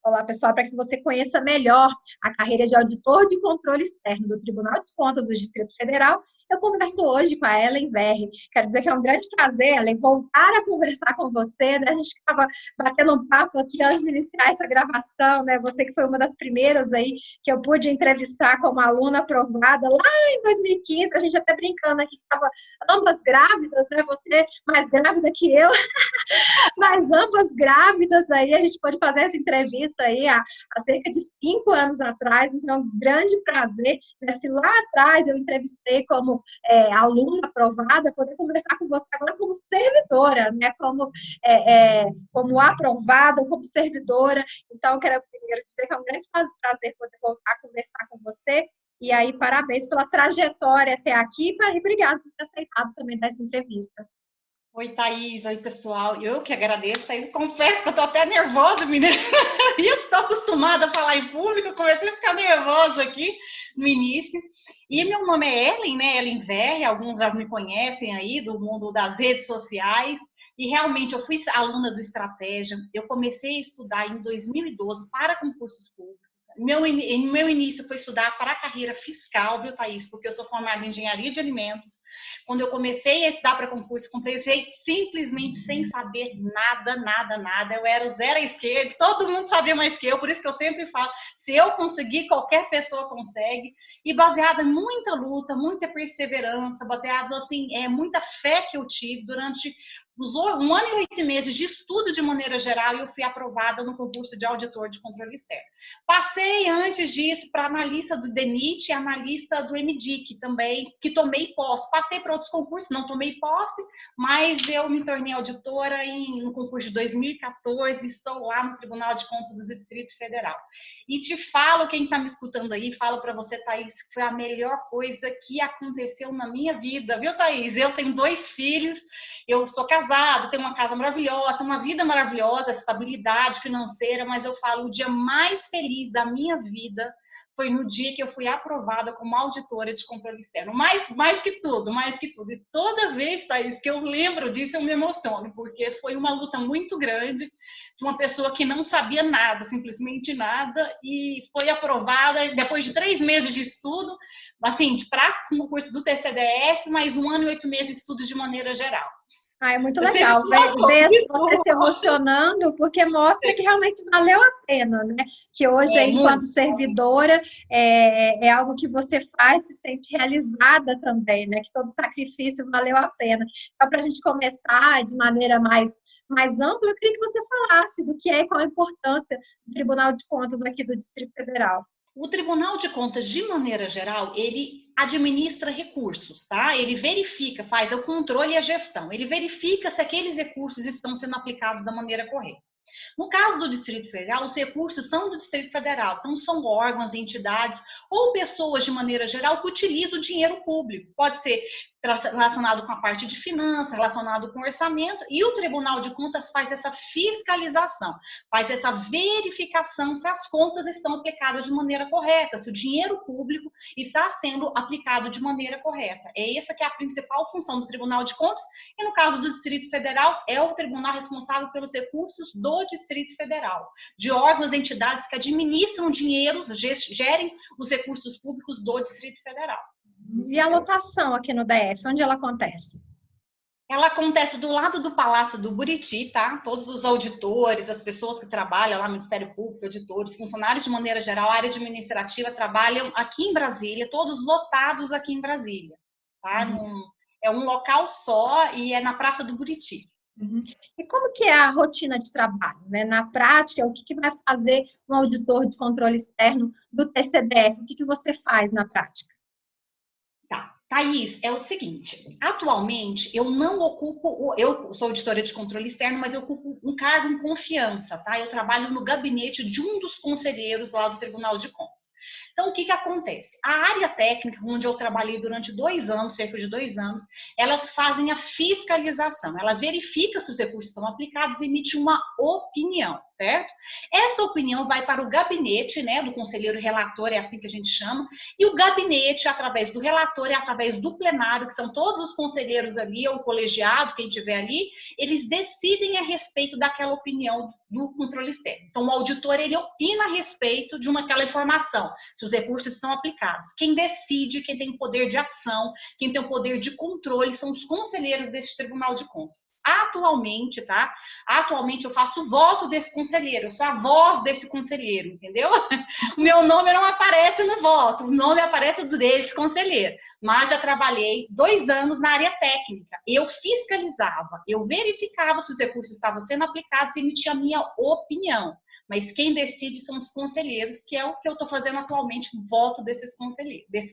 Olá, pessoal, para que você conheça melhor a carreira de auditor de controle externo do Tribunal de Contas do Distrito Federal, eu converso hoje com a Ellen Verri. Quero dizer que é um grande prazer, Ellen, voltar a conversar com você, né? A gente estava batendo um papo aqui antes de iniciar essa gravação, né? Você que foi uma das primeiras aí que eu pude entrevistar como aluna aprovada lá em 2015, a gente até brincando aqui que estava ambas grávidas, né? Você mais grávida que eu, mas ambas grávidas aí, a gente pôde fazer essa entrevista aí há cerca de 5 anos atrás, então é um grande prazer, né? Se lá atrás eu entrevistei como aluna aprovada, poder conversar com você agora como servidora, né? Como aprovada, como servidora. Então, quero dizer que é um grande prazer poder voltar a conversar com você. E aí, parabéns pela trajetória até aqui e obrigada por ter aceitado também dessa entrevista. Oi, Thaís. Oi, pessoal. Eu que agradeço, Thaís. Confesso que eu tô até nervosa, menina. E eu tô acostumada a falar em público, comecei a ficar nervosa aqui no início. E meu nome é Ellen, né? Ellen Verri, alguns já me conhecem aí do mundo das redes sociais. E realmente eu fui aluna do Estratégia. Eu comecei a estudar em 2012 para concursos públicos. Meu início foi estudar para a carreira fiscal, viu, Thaís? Porque eu sou formada em engenharia de alimentos. Quando eu comecei a estudar para concurso, comecei simplesmente sem saber nada. Eu era o zero à esquerda, todo mundo sabia mais que eu, por isso que eu sempre falo, se eu conseguir, qualquer pessoa consegue. E baseado em muita luta, muita perseverança, baseado assim, muita fé que eu tive durante 1 ano e 8 meses de estudo de maneira geral, e eu fui aprovada no concurso de auditor de controle externo. Passei antes disso para analista do DENIT e analista do MDIC também, que tomei posse. Passei para outros concursos, não tomei posse, mas eu me tornei auditora no concurso de 2014, estou lá no Tribunal de Contas do Distrito Federal. E te falo, quem está me escutando aí, falo para você, Thaís, que foi a melhor coisa que aconteceu na minha vida, viu, Thaís? Eu tenho 2 filhos, eu sou casada, tenho uma casa maravilhosa, tenho uma vida maravilhosa, estabilidade financeira, mas eu falo, o dia mais feliz da minha vida foi no dia que eu fui aprovada como auditora de controle externo. Mais que tudo. E toda vez, Thaís, que eu lembro disso, eu me emociono, porque foi uma luta muito grande de uma pessoa que não sabia nada, simplesmente nada, e foi aprovada depois de 3 meses de estudo, assim, para o curso do TCDF, mais 1 ano e 8 meses de estudo de maneira geral. É muito legal ver você se emocionando, porque mostra que realmente valeu a pena, né? Que hoje, enquanto servidora, é algo que você faz, se sente realizada também, né? Que todo sacrifício valeu a pena. Então, para a gente começar de maneira mais ampla, eu queria que você falasse do que é e qual a importância do Tribunal de Contas aqui do Distrito Federal. O Tribunal de Contas, de maneira geral, ele administra recursos, tá? Ele verifica, faz o controle e a gestão. Ele verifica se aqueles recursos estão sendo aplicados da maneira correta. No caso do Distrito Federal, os recursos são do Distrito Federal, então são órgãos, entidades ou pessoas, de maneira geral, que utilizam o dinheiro público. Pode ser relacionado com a parte de finanças, relacionado com orçamento, e o Tribunal de Contas faz essa fiscalização, faz essa verificação se as contas estão aplicadas de maneira correta, se o dinheiro público está sendo aplicado de maneira correta. É essa que é a principal função do Tribunal de Contas, e no caso do Distrito Federal, é o tribunal responsável pelos recursos do Distrito Federal, de órgãos e entidades que administram dinheiros, gerem os recursos públicos do Distrito Federal. E a lotação aqui no DF, onde ela acontece? Ela acontece do lado do Palácio do Buriti, tá? Todos os auditores, as pessoas que trabalham lá no Ministério Público, auditores, funcionários de maneira geral, área administrativa, trabalham aqui em Brasília, todos lotados aqui em Brasília, tá? É um local só e é na Praça do Buriti. E como que é a rotina de trabalho, né? Na prática, o que vai fazer um auditor de controle externo do TCDF? O que você faz na prática? Tá, Thaís, é o seguinte, atualmente eu não ocupo, eu sou auditora de controle externo, mas eu ocupo um cargo em confiança, tá? Eu trabalho no gabinete de um dos conselheiros lá do Tribunal de Contas. Então, o que acontece? A área técnica, onde eu trabalhei durante 2 anos, cerca de 2 anos, elas fazem a fiscalização, ela verifica se os recursos estão aplicados e emite uma opinião, certo? Essa opinião vai para o gabinete, né, do conselheiro relator, é assim que a gente chama, e o gabinete, através do relator e através do plenário, que são todos os conselheiros ali, ou o colegiado, quem tiver ali, eles decidem a respeito daquela opinião do controle externo. Então, o auditor, ele opina a respeito de aquela informação, se os recursos estão aplicados. Quem decide, quem tem o poder de ação, quem tem o poder de controle, são os conselheiros deste Tribunal de Contas. Atualmente, tá? Atualmente eu faço voto desse conselheiro, eu sou a voz desse conselheiro, entendeu? O meu nome não aparece no voto, o nome aparece do desse conselheiro. Mas já trabalhei 2 anos na área técnica. Eu fiscalizava, eu verificava se os recursos estavam sendo aplicados e emitia a minha opinião. Mas quem decide são os conselheiros, que é o que eu estou fazendo atualmente, voto desse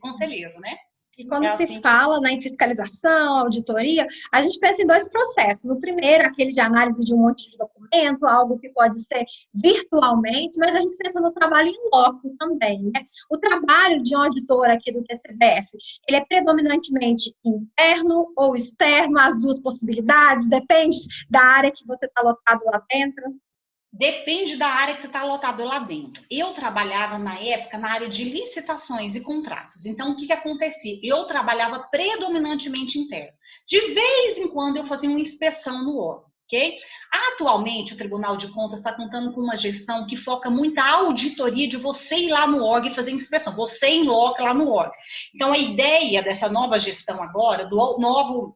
conselheiro, né? E quando se fala, né, em fiscalização, auditoria, a gente pensa em 2 processos. No primeiro, aquele de análise de um monte de documento, algo que pode ser virtualmente, mas a gente pensa no trabalho em loco também, né? O trabalho de um auditor aqui do TCBF, ele é predominantemente interno ou externo, as 2 possibilidades, depende da área que você está lotado lá dentro? Depende da área que você está lotado lá dentro. Eu trabalhava, na época, na área de licitações e contratos. Então, o que acontecia? Eu trabalhava predominantemente interno. De vez em quando, eu fazia uma inspeção no órgão, ok? Atualmente, o Tribunal de Contas está contando com uma gestão que foca muito a auditoria de você ir lá no órgão e fazer inspeção. Você em loco lá no órgão. Então, a ideia dessa nova gestão agora, do novo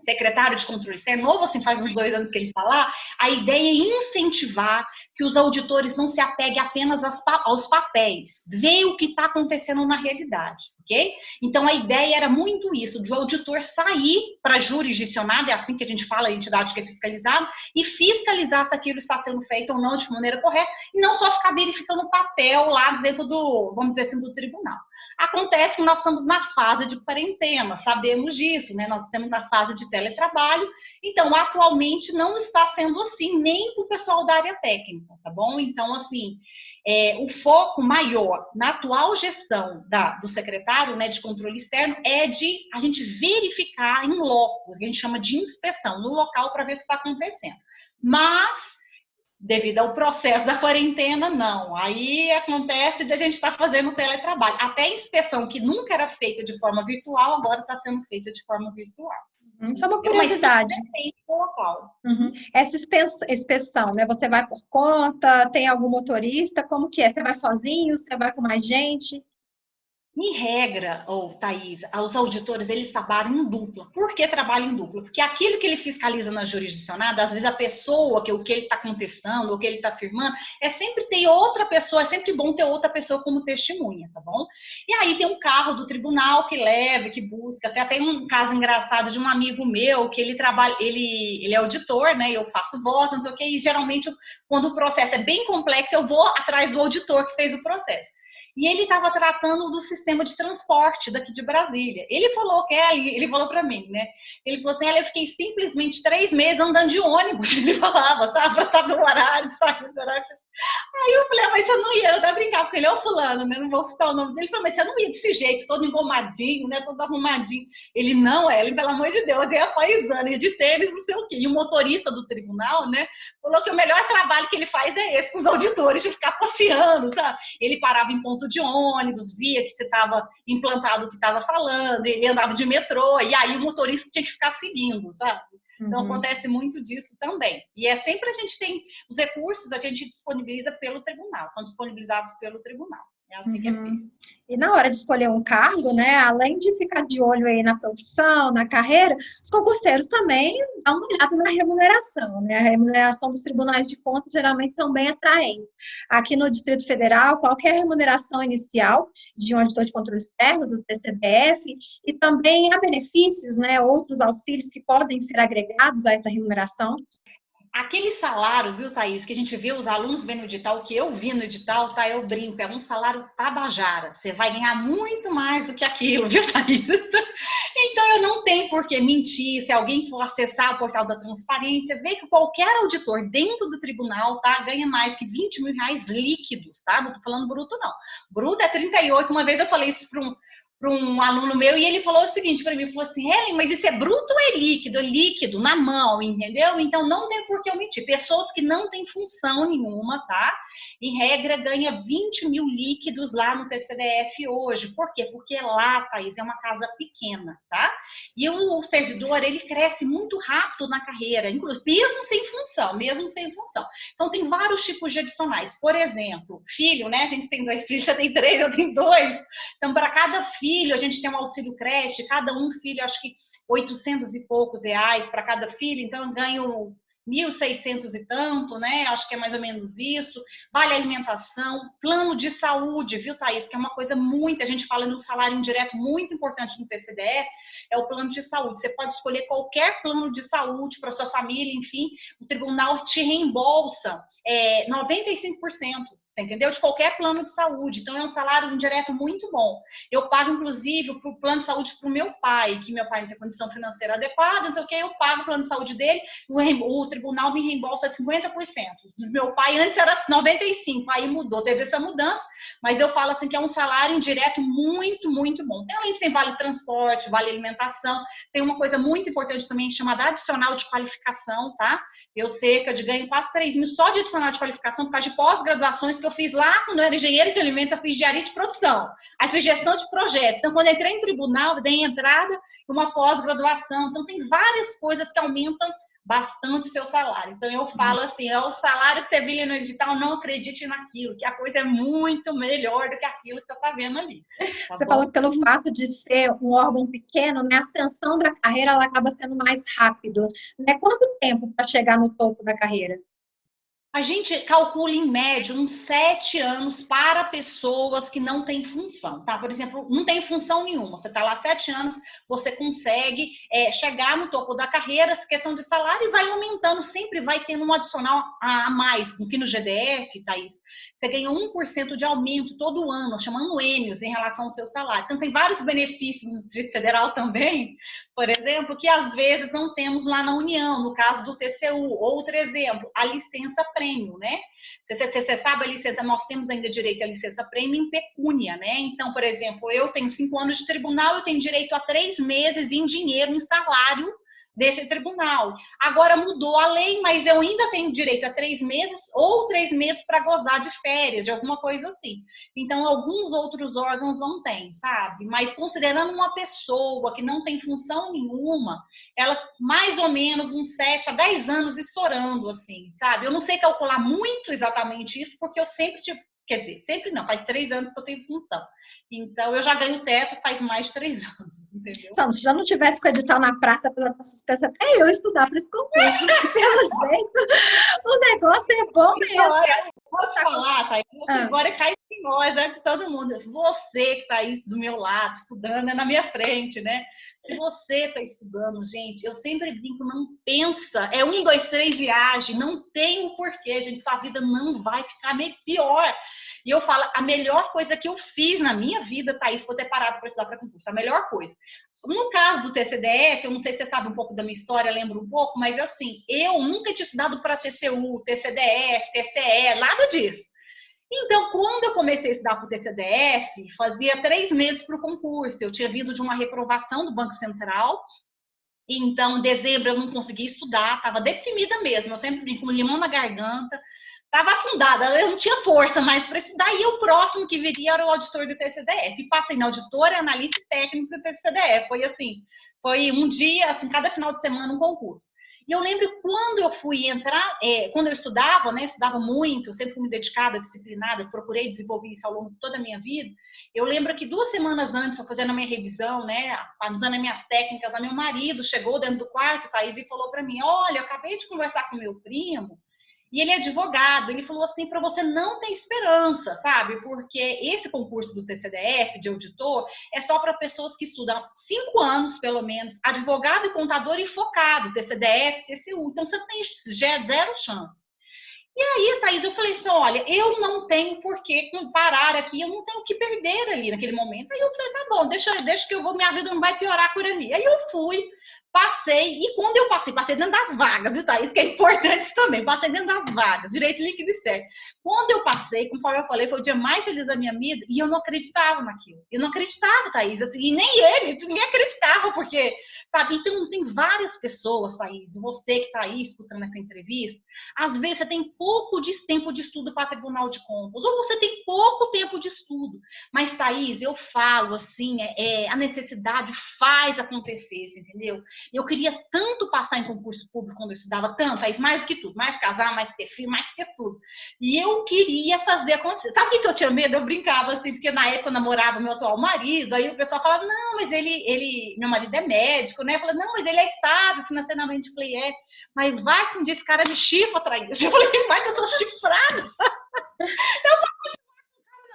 secretário de controle externo, novo assim, faz uns 2 anos que ele está lá, a ideia é incentivar que os auditores não se apeguem apenas aos papéis, ver o que está acontecendo na realidade, ok? Então, a ideia era muito isso, de o auditor sair para jurisdicionado, é assim que a gente fala, a entidade que é fiscalizada, e fiscalizar se aquilo está sendo feito ou não de maneira correta, e não só ficar verificando o papel lá dentro do, vamos dizer assim, do tribunal. Acontece que nós estamos na fase de quarentena, sabemos disso, né? Nós estamos na fase de teletrabalho, então, atualmente, não está sendo assim, nem para o pessoal da área técnica, tá bom? Então, assim, o foco maior na atual gestão do secretário, né, de controle externo é de a gente verificar em loco, a gente chama de inspeção, no local para ver o que está acontecendo. Mas, devido ao processo da quarentena, não. Aí acontece de a gente estar fazendo teletrabalho. Até a inspeção que nunca era feita de forma virtual, agora está sendo feita de forma virtual. Isso é uma curiosidade. Mas depende do local. Essa inspeção, né? Você vai por conta, tem algum motorista, como que é? Você vai sozinho, você vai com mais gente? Em regra, Thaís, os auditores, eles trabalham em dupla. Por que trabalham em dupla? Porque aquilo que ele fiscaliza na jurisdicionada, às vezes a pessoa, o que ele está contestando, o que ele está afirmando, é sempre ter outra pessoa, é sempre bom ter outra pessoa como testemunha, tá bom? E aí tem um carro do tribunal que leva, que busca. Até um caso engraçado de um amigo meu, que ele trabalha, ele é auditor, né? Eu faço voto, não sei o quê, e geralmente, quando o processo é bem complexo, eu vou atrás do auditor que fez o processo. E ele estava tratando do sistema de transporte daqui de Brasília. Ele falou, ele falou para mim, né? Ele falou assim, eu fiquei simplesmente 3 meses andando de ônibus. Ele falava, sabe? Para estar no horário, sabe? Aí eu falei, mas você não ia, eu tava brincando com ele, fulano, né? Não vou citar o nome dele. Ele falou, mas você não ia desse jeito, todo engomadinho, né? Todo arrumadinho. Ele, não, Ellen, pelo amor de Deus, é a paisana, e de tênis, não sei o quê. E o motorista do tribunal, né? Falou que o melhor trabalho que ele faz é esse, com os auditores, de ficar passeando, sabe? Ele parava em ponto de ônibus, via que você estava implantado o que estava falando, ele andava de metrô, e aí o motorista tinha que ficar seguindo, sabe? Então, acontece muito disso também. E é sempre a gente tem os recursos, a gente disponibiliza pelo tribunal, são disponibilizados pelo tribunal. É assim que é feito. E na hora de escolher um cargo, né, além de ficar de olho aí na profissão, na carreira, os concurseiros também dão uma olhada na remuneração, né? A remuneração dos tribunais de contas geralmente são bem atraentes. Aqui no Distrito Federal, qualquer remuneração inicial de um auditor de controle externo, do TCBF, e também há benefícios, né, outros auxílios que podem ser agregados a essa remuneração. Aquele salário, viu, Thaís, que a gente vê os alunos vendo no edital, que eu vi no edital, tá? Eu brinco, é um salário tabajara. Você vai ganhar muito mais do que aquilo, viu, Thaís? Então, eu não tenho por que mentir. Se alguém for acessar o portal da transparência, vê que qualquer auditor dentro do tribunal, tá? Ganha mais que 20 mil reais líquidos, tá? Não tô falando bruto, não. Bruto é 38. Uma vez eu falei isso para para um aluno meu, e ele falou o seguinte para mim, falou assim, Helen, mas isso é bruto ou é líquido? É líquido, na mão, entendeu? Então não tem por que eu mentir. Pessoas que não têm função nenhuma, tá? Em regra, ganha 20 mil líquidos lá no TCDF hoje. Por quê? Porque lá, Thaís, é uma casa pequena, tá? E o servidor, ele cresce muito rápido na carreira, inclusive, mesmo sem função, mesmo sem função. Então, tem vários tipos de adicionais. Por exemplo, filho, né? A gente tem 2 filhos, você tem 3, eu tenho 2. Então, para cada filho, a gente tem um auxílio creche, cada um filho, acho que 800 e poucos reais para cada filho, então eu ganho 1.600 e tanto, né? Acho que é mais ou menos isso. Vale alimentação, plano de saúde, viu, Thaís? Que é uma coisa muito, a gente fala no salário indireto muito importante no TCDF, é o plano de saúde. Você pode escolher qualquer plano de saúde para sua família, enfim, o tribunal te reembolsa 95%. Você entendeu? De qualquer plano de saúde. Então, é um salário indireto muito bom. Eu pago, inclusive, para o plano de saúde para o meu pai, que meu pai não tem condição financeira adequada, não sei o que, eu pago o plano de saúde dele, o tribunal me reembolsa 50%. Meu pai antes era 95%, aí mudou, teve essa mudança, mas eu falo assim que é um salário indireto muito, muito bom. Tem além de ter vale transporte, vale alimentação, tem uma coisa muito importante também chamada adicional de qualificação, tá? Eu cerca de ganho quase 3 mil só de adicional de qualificação por causa de pós-graduações que eu fiz lá quando eu era engenheira de alimentos, eu fiz engenharia de produção, aí fiz gestão de projetos. Então, quando eu entrei em tribunal, dei entrada uma pós-graduação. Então, tem várias coisas que aumentam bastante o seu salário. Então, eu falo assim, é o salário que você vê no edital, não acredite naquilo, que a coisa é muito melhor do que aquilo que você está vendo ali. Tá Você bom? falou que pelo fato de ser um órgão pequeno, né, a ascensão da carreira ela acaba sendo mais rápido. Né? Quanto tempo para chegar no topo da carreira? A gente calcula em média uns 7 anos para pessoas que não têm função, tá? Por exemplo, não tem função nenhuma. Você está lá 7 anos, você consegue chegar no topo da carreira, essa questão de salário, e vai aumentando, sempre vai tendo um adicional a mais. No que no GDF, Thaís, você ganha 1% de aumento todo ano, chamando ênios em relação ao seu salário. Então, tem vários benefícios no Distrito Federal também, por exemplo, que às vezes não temos lá na União, no caso do TCU. Outro exemplo, a licença prêmio, né? Você sabe a licença, nós temos ainda direito à licença prêmio em pecúnia, né? Então, por exemplo, eu tenho 5 anos de tribunal, eu tenho direito a 3 meses em dinheiro, em salário desse tribunal. Agora mudou a lei, mas eu ainda tenho direito a 3 meses ou 3 meses para gozar de férias, de alguma coisa assim. Então, alguns outros órgãos não têm, sabe? Mas considerando uma pessoa que não tem função nenhuma, ela mais ou menos uns 7 a 10 anos estourando, assim, sabe? Eu não sei calcular muito exatamente isso, porque eu sempre tive, quer dizer, sempre não, faz 3 anos que eu tenho função. Então, eu já ganho teto faz mais de 3 anos, entendeu? Se já não tivesse com o edital na praça, ela tá suspensa até eu estudar para esse concurso. Pelo jeito, o negócio é bom mesmo. Agora, vou te falar, Thaís, agora cai em nós, né? Todo mundo. Você que está aí do meu lado, estudando, é na minha frente, né? Se você está estudando, gente, eu sempre brinco, não pensa, 1, 2, 3 e age, não tem o porquê, gente, sua vida não vai ficar pior. E eu falo, a melhor coisa que eu fiz na minha vida, Thaís, foi ter parado para estudar para concurso, a melhor coisa. No caso do TCDF, eu não sei se você sabe um pouco da minha história, lembro um pouco, mas assim, eu nunca tinha estudado para TCU, TCDF, TCE, nada disso. Então, quando eu comecei a estudar para o TCDF, fazia 3 meses para o concurso. Eu tinha vindo de uma reprovação do Banco Central, então, em dezembro eu não conseguia estudar, estava deprimida mesmo, eu sempre com limão na garganta, estava afundada, eu não tinha força mais para estudar, e o próximo que viria era o auditor do TCDF. E passei na auditora, analista e técnico do TCDF. Foi assim, foi um dia, assim, cada final de semana um concurso. E eu lembro quando eu fui entrar, quando eu estudava, né, eu estudava muito, eu sempre fui me dedicada, disciplinada, procurei desenvolver isso ao longo de toda a minha vida. Eu lembro que 2 semanas antes, eu fazendo a minha revisão, né, usando as minhas técnicas, meu marido chegou dentro do quarto, Thaís, e falou para mim, olha, eu acabei de conversar com meu primo, e ele é advogado, ele falou assim, para você não ter esperança, sabe? Porque esse concurso do TCDF, de auditor, é só para pessoas que estudam 5 anos, pelo menos, advogado e contador e focado, TCDF, TCU. Então, você tem já é 0 chance. E aí, Thaís, eu falei assim, olha, eu não tenho por que parar aqui, eu não tenho o que perder ali naquele momento. Aí eu falei, tá bom, deixa que eu vou, minha vida não vai piorar por ali. Aí eu fui, Passei, e quando eu passei dentro das vagas, viu, Thaís? Que é importante isso também, passei dentro das vagas, direito líquido externo. Quando eu passei, conforme eu falei, foi o dia mais feliz da minha vida, e eu não acreditava naquilo. Eu não acreditava, Thaís, assim, e nem ele, ninguém acreditava, porque, sabe, então tem várias pessoas, Thaís, você que está aí escutando essa entrevista, às vezes você tem pouco tempo de estudo para Tribunal de Contas, ou você tem pouco tempo de estudo, mas, Thaís, eu falo assim, a necessidade faz acontecer, entendeu? Eu queria tanto passar em concurso público quando eu estudava, tanto, Thaís, mais do que tudo, mais casar, mais ter filho, mais ter tudo. E eu queria fazer acontecer. Sabe o que eu tinha medo? Eu brincava assim, porque na época eu namorava meu atual marido, aí o pessoal falava, não, mas meu marido é médico, né? Eu falei, não, mas ele é estável financeiramente, mas vai que um dia esse cara me chifra, Thaís. Eu falei, vai que eu sou chifrada.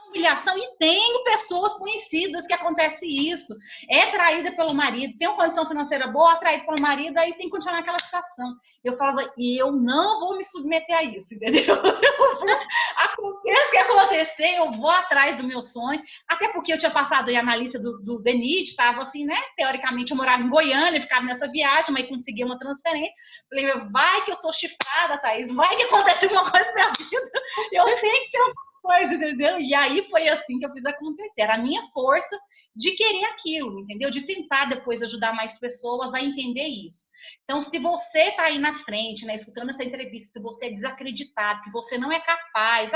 Humilhação, e tenho pessoas conhecidas que acontece isso, é traída pelo marido, tem uma condição financeira boa, atraída pelo marido, aí tem que continuar naquela situação. Eu falava, eu não vou me submeter a isso, entendeu? Aconteça o que acontecer, eu vou atrás do meu sonho, até porque eu tinha passado em analista do DENIT, estava assim, né, teoricamente eu morava em Goiânia, ficava nessa viagem, mas consegui uma transferência, falei, vai que eu sou chifrada, Thaís, vai que acontece alguma coisa na minha vida, eu sei que eu coisa, entendeu? E aí foi assim que eu fiz acontecer. Era a minha força de querer aquilo, entendeu? De tentar depois ajudar mais pessoas a entender isso. Então, se você está aí na frente, né, escutando essa entrevista, se você é desacreditado, que você não é capaz,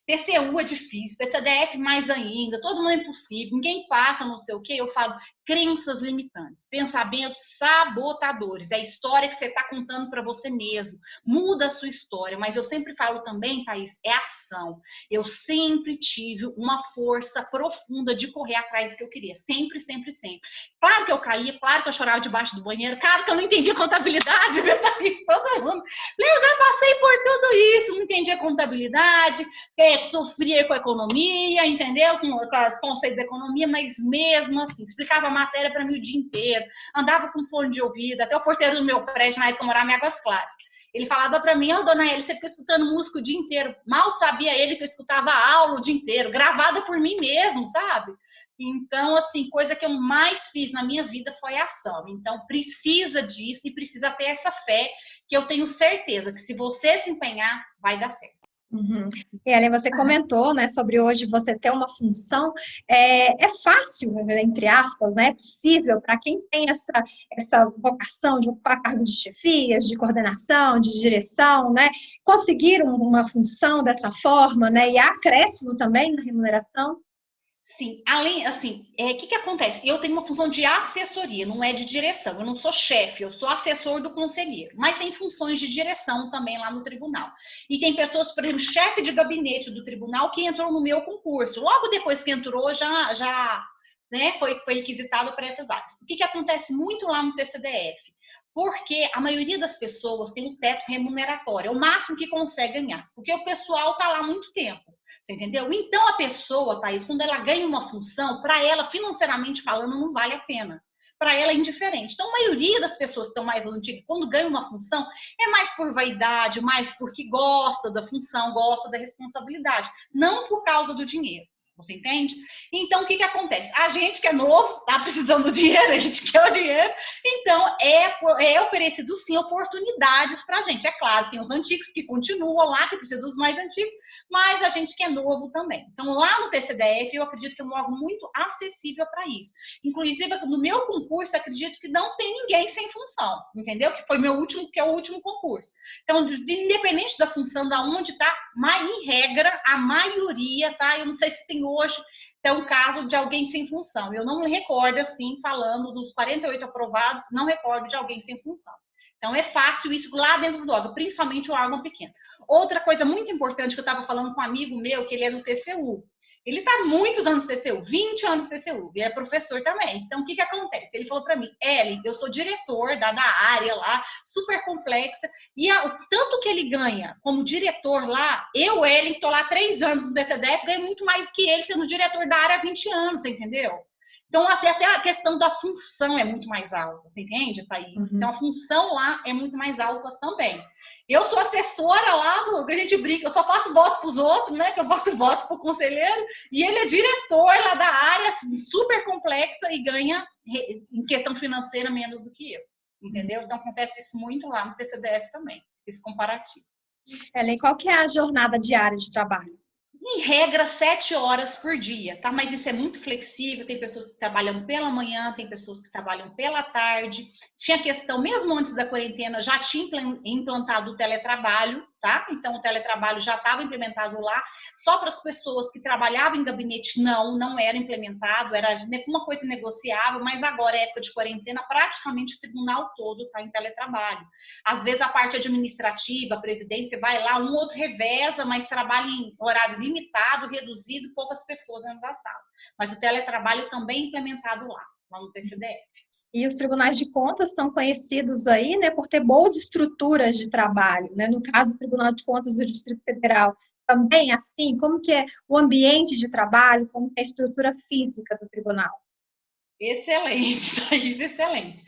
TCU é difícil, TCDF mais ainda, todo mundo é impossível, ninguém passa, não sei o quê, eu falo crenças limitantes, pensamentos sabotadores, é a história que você está contando para você mesmo, muda a sua história, mas eu sempre falo também, Thaís, é ação. Eu sempre tive uma força profunda de correr atrás do que eu queria, sempre, sempre, sempre. Claro que eu caía, claro que eu chorava debaixo do banheiro, claro que eu não entendia contabilidade, viu, Thaís? Todo mundo. Eu já passei por tudo isso, não entendia contabilidade, sofria com a economia, entendeu? Com os conceitos da economia, mas mesmo assim, explicava a matéria para mim o dia inteiro, andava com fone de ouvido, até o porteiro do meu prédio, na época, morava em Águas Claras. Ele falava para mim, dona Eli, você fica escutando música o dia inteiro. Mal sabia ele que eu escutava aula o dia inteiro, gravada por mim mesmo, sabe? Então, assim, coisa que eu mais fiz na minha vida foi ação. Então, precisa disso e precisa ter essa fé, que eu tenho certeza que se você se empenhar, vai dar certo. Uhum. E Ellen, você comentou, né, sobre hoje você ter uma função, é fácil, entre aspas, né, é possível para quem tem essa vocação de ocupar cargos de chefias, de coordenação, de direção, né, conseguir uma função dessa forma, né, e há acréscimo também na remuneração? Sim, além, assim, que acontece? Eu tenho uma função de assessoria, não é de direção. Eu não sou chefe, eu sou assessor do conselheiro. Mas tem funções de direção também lá no tribunal. E tem pessoas, por exemplo, chefe de gabinete do tribunal que entrou no meu concurso. Logo depois que entrou, já né, foi requisitado para essas áreas. O que acontece muito lá no TCDF? Porque a maioria das pessoas tem um teto remuneratório, é o máximo que consegue ganhar, porque o pessoal está lá há muito tempo, você entendeu? Então a pessoa, Thaís, quando ela ganha uma função, para ela, financeiramente falando, não vale a pena. Para ela é indiferente. Então, a maioria das pessoas que estão mais antigas, quando ganham uma função, é mais por vaidade, mais porque gosta da função, gosta da responsabilidade, não por causa do dinheiro. Você entende? Então, o que acontece? A gente que é novo, tá precisando do dinheiro, a gente quer o dinheiro, então é oferecido sim oportunidades para a gente. É claro, tem os antigos que continuam lá, que precisam dos mais antigos, mas a gente que é novo também. Então, lá no TCDF, eu acredito que é um órgão muito acessível para isso. Inclusive, no meu concurso, acredito que não tem ninguém sem função, entendeu? Que foi meu último, que é o último concurso. Então, independente da função, da onde está, em regra, a maioria, tá? Eu não sei se tem hoje é um caso de alguém sem função. Eu não me recordo, assim, falando dos 48 aprovados, não recordo de alguém sem função. Então, é fácil isso lá dentro do órgão, principalmente o órgão pequeno. Outra coisa muito importante que eu estava falando com um amigo meu, que ele é do TCU. Ele está há muitos anos no TCU, 20 anos no TCU, e é professor também. Então, o que acontece? Ele falou para mim, Ellen, eu sou diretor da área lá, super complexa, e o tanto que ele ganha como diretor lá, eu, Ellen, que estou lá há 3 anos no TCDF, ganho muito mais do que ele sendo diretor da área há 20 anos, você entendeu? Então, assim, até a questão da função é muito mais alta, você entende, Thaís? Uhum. Então, a função lá é muito mais alta também. Eu sou assessora lá, que a gente brinca, eu só faço voto para os outros, né? Que eu faço voto para o conselheiro, e ele é diretor lá da área, assim, super complexa, e ganha, em questão financeira, menos do que eu. entendeu? Então acontece isso muito lá no TCDF também, esse comparativo. Ellen, qual que é a jornada diária de trabalho? Em regra, 7 horas por dia, tá? Mas isso é muito flexível, tem pessoas que trabalham pela manhã, tem pessoas que trabalham pela tarde. Tinha questão, mesmo antes da quarentena, já tinha implantado o teletrabalho, tá? Então, o teletrabalho já estava implementado lá. Só para as pessoas que trabalhavam em gabinete, não era implementado, era uma coisa negociável, mas agora, é época de quarentena, praticamente o tribunal todo está em teletrabalho. Às vezes, a parte administrativa, a presidência vai lá, um outro reveza, mas trabalha em horário limitado, reduzido, poucas pessoas dentro da sala. Mas o teletrabalho também é implementado lá no TCDF. E os tribunais de contas são conhecidos aí, né, por ter boas estruturas de trabalho, né? No caso do Tribunal de Contas do Distrito Federal, também assim, como que é o ambiente de trabalho, como que é a estrutura física do tribunal? Excelente, Thaís, excelente.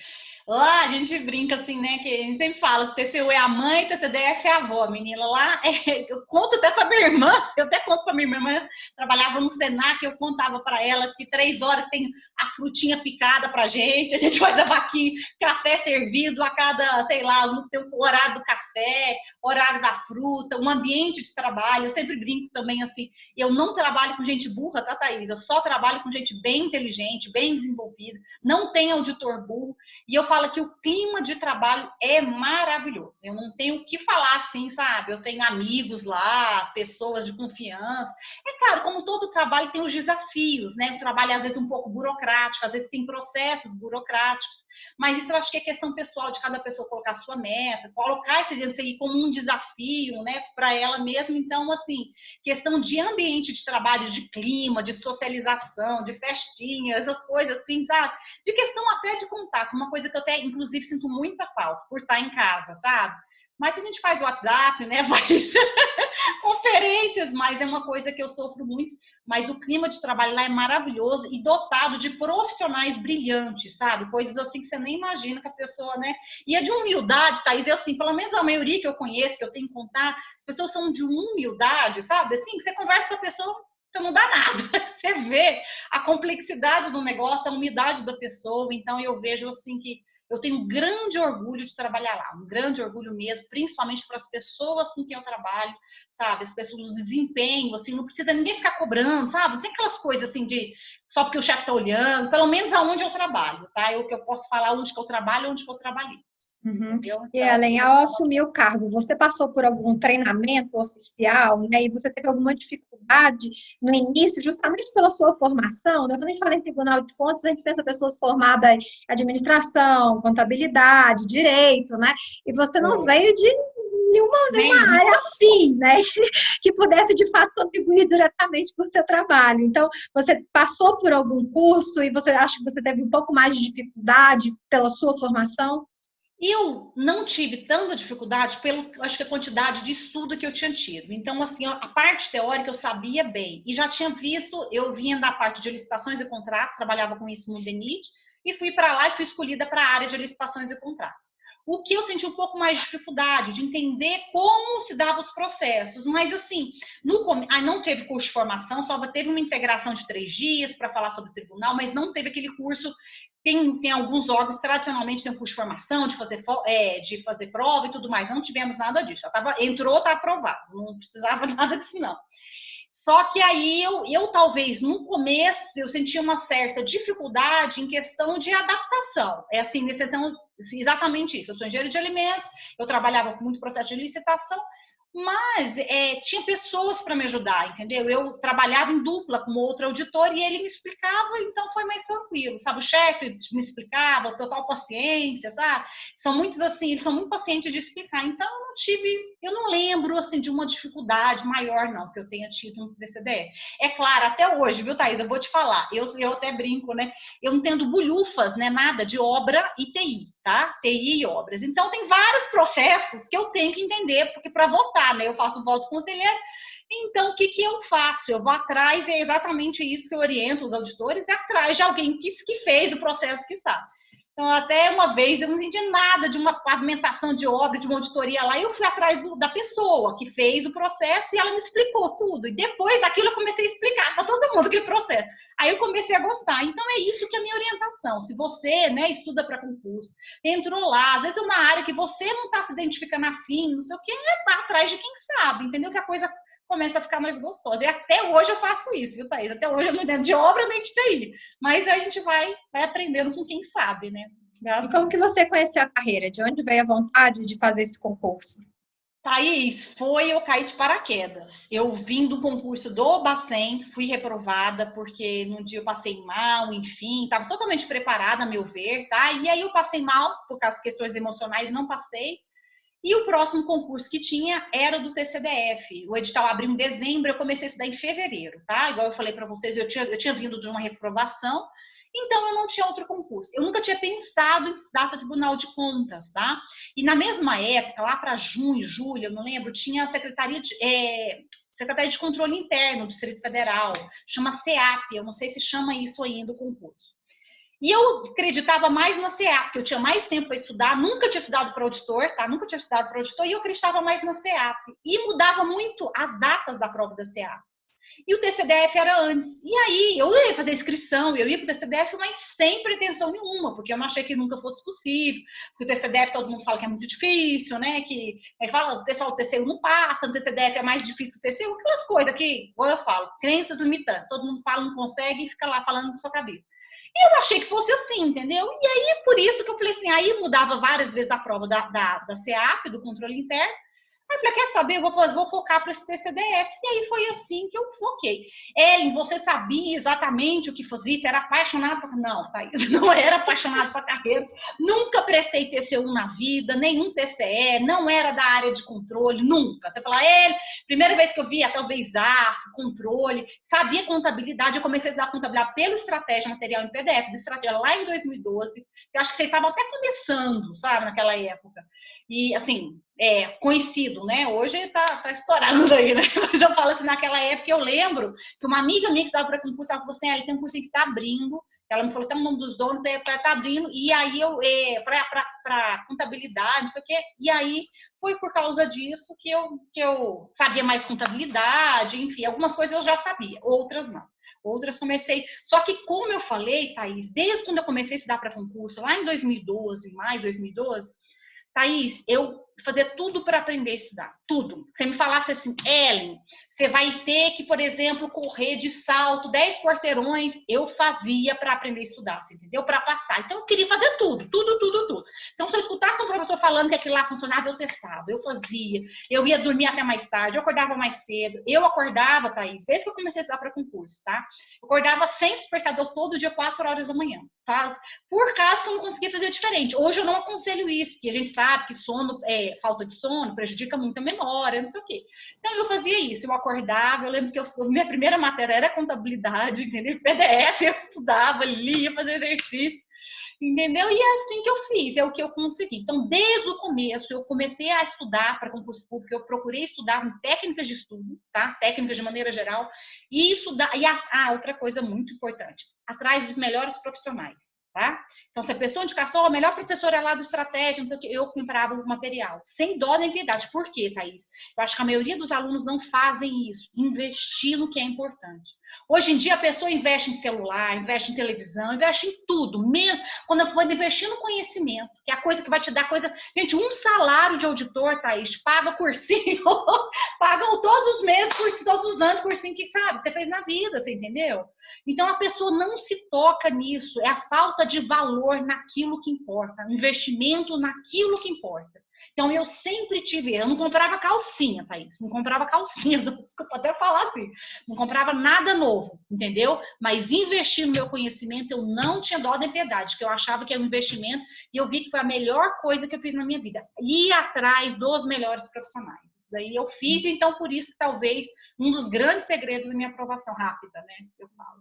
Lá a gente brinca assim, né? Que a gente sempre fala que TCU é a mãe, TCDF é a avó, menina. Lá eu conto até para minha irmã, eu até conto para minha irmã, trabalhava no Senac, eu contava para ela que 3 horas tem a frutinha picada pra gente, a gente faz a vaquinha, café servido a cada, sei lá, o horário do café, horário da fruta, um ambiente de trabalho. Eu sempre brinco também assim, eu não trabalho com gente burra, tá, Thaís? Eu só trabalho com gente bem inteligente, bem desenvolvida, não tem auditor burro. E eu falo que o clima de trabalho é maravilhoso. Eu não tenho o que falar assim, sabe? Eu tenho amigos lá, pessoas de confiança. É claro, como todo trabalho tem os desafios, né? O trabalho às vezes um pouco burocrático, às vezes tem processos burocráticos. Mas isso eu acho que é questão pessoal de cada pessoa colocar a sua meta, colocar esse aí como um desafio, né, para ela mesma. Então, assim, questão de ambiente de trabalho, de clima, de socialização, de festinha, essas coisas assim, sabe? De questão até de contato, uma coisa que eu até, inclusive, sinto muita falta por estar em casa, sabe? Mas a gente faz WhatsApp, né? Faz conferências, mas é uma coisa que eu sofro muito. Mas o clima de trabalho lá é maravilhoso e dotado de profissionais brilhantes, sabe? Coisas assim que você nem imagina que a pessoa, né? E é de humildade, Thaís, e assim, pelo menos a maioria que eu conheço, que eu tenho contato, as pessoas são de humildade, sabe? Assim, que você conversa com a pessoa, você não dá nada. Você vê a complexidade do negócio, a humildade da pessoa. Então, eu vejo assim que eu tenho um grande orgulho de trabalhar lá, um grande orgulho mesmo, principalmente para as pessoas com quem eu trabalho, sabe? As pessoas do desempenho, assim, não precisa ninguém ficar cobrando, sabe? Não tem aquelas coisas assim de só porque o chefe está olhando, pelo menos aonde eu trabalho, tá? Eu que eu posso falar onde que eu trabalho, onde que eu trabalhei. Uhum. Entendeu? E Então, Ellen, ao assumir o cargo, você passou por algum treinamento oficial, né? E você teve alguma dificuldade no início, justamente pela sua formação, né? Quando a gente fala em Tribunal de Contas, a gente pensa pessoas formadas em administração, contabilidade, direito, né? E você não veio de nenhuma área afim, né? Que pudesse, de fato, contribuir diretamente com o seu trabalho. Então, você passou por algum curso e você acha que você teve um pouco mais de dificuldade pela sua formação? Eu não tive tanta dificuldade pelo, acho que a quantidade de estudo que eu tinha tido. Então, assim, a parte teórica eu sabia bem. E já tinha visto, eu vinha da parte de licitações e contratos, trabalhava com isso no DENIT, e fui para lá e fui escolhida para a área de licitações e contratos. O que eu senti um pouco mais de dificuldade de entender como se davam os processos. Mas, assim, não teve curso de formação, só teve uma integração de 3 dias para falar sobre o tribunal, mas não teve aquele curso. Tem alguns órgãos, tradicionalmente, tem um curso de formação, de fazer prova e tudo mais. Não tivemos nada disso. Entrou, está aprovado. Não precisava nada disso, não. Só que aí eu talvez, no começo, eu sentia uma certa dificuldade em questão de adaptação. É assim, exatamente isso. Eu sou engenheiro de alimentos, eu trabalhava com muito processo de licitação, mas tinha pessoas para me ajudar, entendeu? Eu trabalhava em dupla com outro auditor e ele me explicava, então foi mais tranquilo, sabe? O chefe me explicava, total paciência, sabe? São muitos assim, eles são muito pacientes de explicar. Então eu não lembro assim de uma dificuldade maior não que eu tenha tido no TCDE. É claro, até hoje, viu, Thaís? Eu vou te falar, eu até brinco, né? Eu não tendo bulhufas, né? Nada de obra e TI, tá? TI e obras. Então tem vários processos que eu tenho que entender, porque para votar, né? Eu faço voto conselheiro. Então, o que eu faço? Eu vou atrás, e é exatamente isso que eu oriento os auditores, é atrás de alguém que fez o processo que sabe. Então, até uma vez eu não entendi nada de uma pavimentação de obra, de uma auditoria lá, e eu fui atrás da pessoa que fez o processo e ela me explicou tudo. E depois daquilo eu comecei a explicar para todo mundo aquele processo. Aí eu comecei a gostar. Então é isso que é a minha orientação. Se você, né, estuda para concurso, entrou lá, às vezes é uma área que você não está se identificando afim, não sei o que, é atrás de quem sabe, entendeu? Que a coisa começa a ficar mais gostosa. E até hoje eu faço isso, viu, Thaís? Até hoje eu não entendo de obra nem de TI. Mas a gente vai aprendendo com quem sabe, né? E como que você conheceu a carreira? De onde veio a vontade de fazer esse concurso? Thaís, eu caí de paraquedas. Eu vim do concurso do Bacen, fui reprovada porque num dia eu passei mal, enfim, estava totalmente preparada, a meu ver, tá? E aí eu passei mal por causa de questões emocionais, não passei. E o próximo concurso que tinha era do TCDF. O edital abriu em dezembro, eu comecei a estudar em fevereiro, tá? Igual eu falei para vocês, eu tinha vindo de uma reprovação, então eu não tinha outro concurso. Eu nunca tinha pensado em estudar para Tribunal de Contas, tá? E na mesma época, lá para junho, julho, eu não lembro, tinha a Secretaria de Controle Interno do Distrito Federal, chama CEAP, eu não sei se chama isso ainda o concurso. E eu acreditava mais na CA, porque eu tinha mais tempo para estudar, nunca tinha estudado para auditor, tá? Nunca tinha estudado para auditor, e eu acreditava mais na CA. E mudava muito as datas da prova da CA. E o TCDF era antes. E aí, eu ia fazer inscrição, eu ia para o TCDF, mas sem pretensão nenhuma, porque eu não achei que nunca fosse possível, porque o TCDF todo mundo fala que é muito difícil, né? Que fala, o pessoal do TCU não passa, o TCDF é mais difícil que o TCU, aquelas coisas que, como eu falo, crenças limitantes, todo mundo fala, não consegue e fica lá falando com sua cabeça. E eu achei que fosse assim, entendeu? E aí, por isso que eu falei assim, aí mudava várias vezes a prova da CEAP, do controle interno. Aí eu falei, quer saber, eu vou focar para esse TCDF. E aí foi assim que eu foquei. Ellen, você sabia exatamente o que fazia? Você era apaixonado por... Não, Thaís, não era apaixonado por carreira. Nunca prestei TCU na vida, nenhum TCE, não era da área de controle, nunca. Você fala, Ellen, primeira vez que eu vi talvez controle, sabia contabilidade, eu comecei a usar contabilidade pelo Estratégia Material em PDF, do Estratégia lá em 2012. Eu acho que vocês estavam até começando, sabe, naquela época. E, assim, conhecido, né? Hoje tá estourado aí, né? Mas eu falo assim, naquela época eu lembro que uma amiga minha que estava para concurso, ela falou assim, tem um curso que está abrindo, ela me falou até o nome dos donos, tá abrindo, e aí eu, para contabilidade, não sei o quê, e aí foi por causa disso que eu sabia mais contabilidade, enfim, algumas coisas eu já sabia, outras não. Outras comecei, só que como eu falei, Thaís, desde quando eu comecei a estudar para concurso, lá em 2012, maio de 2012, Thaís, eu fazia tudo para aprender a estudar, tudo. Você me falasse assim, Ellen, você vai ter que, por exemplo, correr de salto 10 quarteirões, eu fazia para aprender a estudar, entendeu? Para passar. Então, eu queria fazer tudo. Então, se eu escutasse um professor falando que aquilo lá funcionava, eu testava, eu fazia, eu ia dormir até mais tarde, eu acordava mais cedo. Eu acordava, Thaís, desde que eu comecei a estudar para concurso, tá? Eu acordava sem despertador todo dia, 4 horas da manhã, tá? Por causa que eu não conseguia fazer diferente. Hoje eu não aconselho isso, porque a gente sabe que falta de sono prejudica muito a memória, não sei o quê. Então eu fazia isso, eu acordava, eu lembro que minha primeira matéria era contabilidade, entendeu? PDF, eu estudava, lia, fazia exercício, entendeu? E é assim que eu fiz, é o que eu consegui. Então, desde o começo, eu comecei a estudar para concurso público, eu procurei estudar em técnicas de estudo, tá? Técnicas de maneira geral, e estudar, outra coisa muito importante, atrás dos melhores profissionais. Tá? Então, se a pessoa indicação, a melhor professora é lá do Estratégia, não sei o que, eu comprava o material, sem dó nem piedade. Por quê, Thaís? Eu acho que a maioria dos alunos não fazem isso, investir no que é importante. Hoje em dia, a pessoa investe em celular, investe em televisão, investe em tudo, mesmo quando eu for investir no conhecimento, que é a coisa que vai te dar coisa... Gente, um salário de auditor, Thaís, paga cursinho, pagam todos os meses, todos os anos, cursinho que, sabe, você fez na vida, você entendeu? Então, a pessoa não se toca nisso, é a falta de valor naquilo que importa, investimento naquilo que importa. Então, eu sempre eu não comprava calcinha, Thaís, não comprava calcinha, desculpa até falar assim, não comprava nada novo, entendeu? Mas investir no meu conhecimento, eu não tinha dó nem piedade, que eu achava que era um investimento e eu vi que foi a melhor coisa que eu fiz na minha vida, ir atrás dos melhores profissionais. Isso daí eu fiz, então por isso talvez um dos grandes segredos da minha aprovação rápida, né? Eu falo.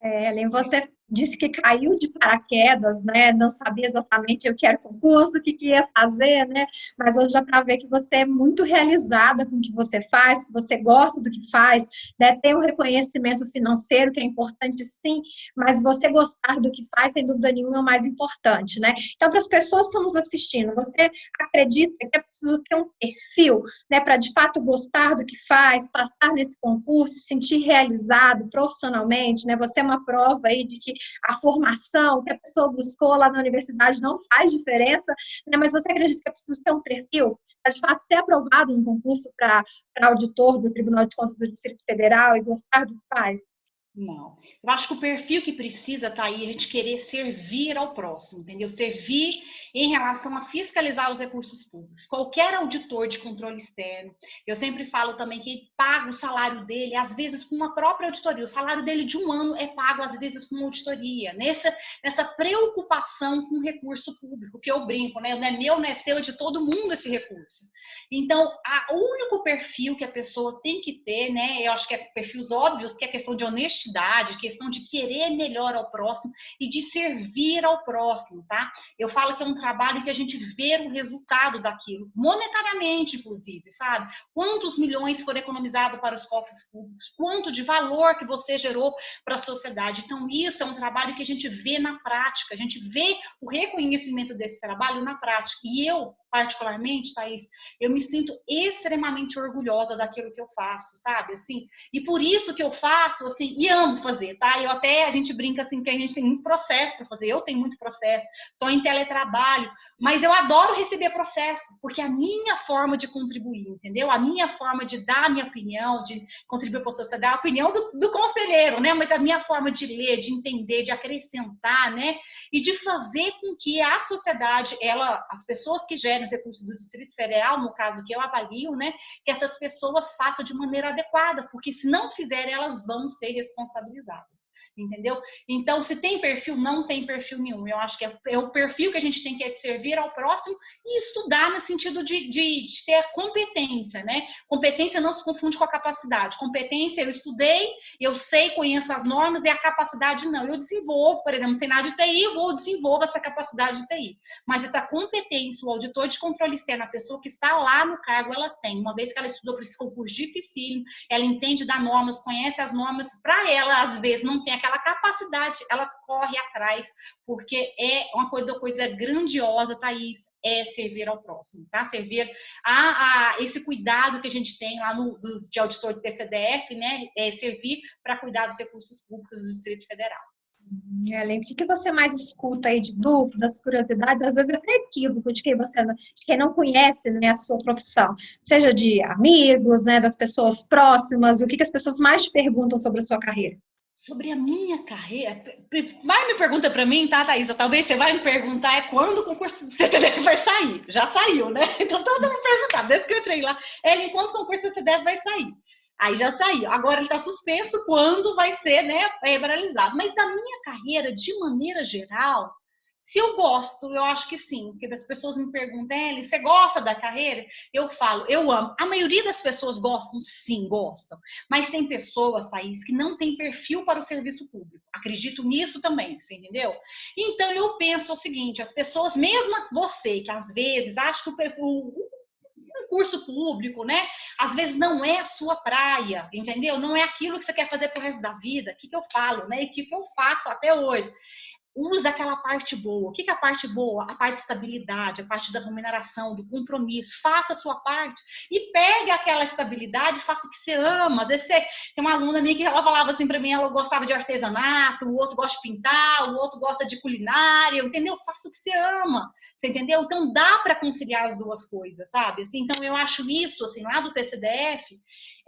Ellen, você disse que caiu de paraquedas, né? Não sabia exatamente o que era concurso, o que ia fazer, né? Mas hoje dá para ver que você é muito realizada com o que você faz, que você gosta do que faz, né? Tem um reconhecimento financeiro que é importante, sim, mas você gostar do que faz, sem dúvida nenhuma, é o mais importante, né? Então, para as pessoas que estão nos assistindo, você acredita que é preciso ter um perfil, né? Para de fato gostar do que faz, passar nesse concurso, se sentir realizado profissionalmente, né? Você é uma prova aí de que a formação que a pessoa buscou lá na universidade não faz diferença, né? Mas você acredita que é preciso ter um perfil para, de fato, ser aprovado no concurso para auditor do Tribunal de Contas do Distrito Federal e gostar do que faz? Não. Eu acho que o perfil que precisa estar aí, a gente querer servir ao próximo, entendeu? Servir em relação a fiscalizar os recursos públicos. Qualquer auditor de controle externo, eu sempre falo também que ele paga o salário dele, às vezes com uma própria auditoria. O salário dele de um ano é pago, às vezes, com uma auditoria. Nessa preocupação com o recurso público, que eu brinco, né? Não é meu, não é seu, é de todo mundo esse recurso. Então, o único perfil que a pessoa tem que ter, né? Eu acho que é perfis óbvios, que é questão de honestidade, questão de querer melhor ao próximo e de servir ao próximo, tá? Eu falo que é um trabalho que a gente vê o resultado daquilo, monetariamente, inclusive, sabe? Quantos milhões foram economizados para os cofres públicos, quanto de valor que você gerou para a sociedade. Então, isso é um trabalho que a gente vê na prática, a gente vê o reconhecimento desse trabalho na prática. E eu, particularmente, Thaís, eu me sinto extremamente orgulhosa daquilo que eu faço, sabe? Assim, e por isso que eu faço, assim, e amo fazer, tá? A gente brinca assim que a gente tem muito processo para fazer, eu tenho muito processo, estou em teletrabalho, mas eu adoro receber processo, porque é a minha forma de contribuir, entendeu? A minha forma de dar a minha opinião, de contribuir para a sociedade, a opinião do conselheiro, né? Mas a minha forma de ler, de entender, de acrescentar, né? E de fazer com que a sociedade, as pessoas que gerem os recursos do Distrito Federal, no caso que eu avalio, né? Que essas pessoas façam de maneira adequada, porque se não fizerem, elas vão ser responsabilizadas, entendeu? Então, se tem perfil, não tem perfil nenhum. Eu acho que é o perfil que a gente tem que servir ao próximo e estudar no sentido de ter a competência, né? Competência não se confunde com a capacidade. Competência, eu estudei, eu sei, conheço as normas, e a capacidade não. Eu desenvolvo, por exemplo, no cenário de TI, eu vou desenvolver essa capacidade de TI. Mas essa competência, o auditor de controle externo, a pessoa que está lá no cargo, ela tem. Uma vez que ela estudou para esse concurso difícil, ela entende das normas, conhece as normas, para ela, às vezes, não tem aquela capacidade, ela corre atrás, porque é uma coisa grandiosa, Thaís, é servir ao próximo, tá? Servir a esse cuidado que a gente tem lá de auditor do TCDF, né? É servir para cuidar dos recursos públicos do Distrito Federal. Ellen, o que você mais escuta aí de dúvidas, curiosidades, às vezes até equívoco de quem não conhece, né, a sua profissão, seja de amigos, né, das pessoas próximas, o que as pessoas mais te perguntam sobre a sua carreira? Sobre a minha carreira, vai me pergunta para mim, tá, Thaís? Talvez você vai me perguntar quando o concurso do CCDF vai sair. Já saiu, né? Então todo mundo me perguntava, desde que eu entrei lá, quando o concurso do CCDF vai sair? Aí já saiu. Agora ele está suspenso, quando vai ser, né, realizado. Mas da minha carreira, de maneira geral, se eu gosto, eu acho que sim. Porque as pessoas me perguntam, Eli, você gosta da carreira? Eu falo, eu amo. A maioria das pessoas gostam, sim, gostam. Mas tem pessoas, Thaís, que não têm perfil para o serviço público. Acredito nisso também, você entendeu? Então eu penso o seguinte, as pessoas, mesmo você, que às vezes acha que o concurso público, né? Às vezes não é a sua praia, entendeu? Não é aquilo que você quer fazer pro resto da vida. O que eu falo, né? E o que eu faço até hoje? Usa aquela parte boa. O que é a parte boa? A parte de estabilidade, a parte da remuneração, do compromisso. Faça a sua parte e pegue aquela estabilidade e faça o que você ama. Às vezes tem uma aluna minha que ela falava assim para mim, ela gostava de artesanato, o outro gosta de pintar, o outro gosta de culinária, entendeu? Faça o que você ama, você entendeu? Então dá para conciliar as duas coisas, sabe? Assim, então eu acho isso, assim, lá do TCDF,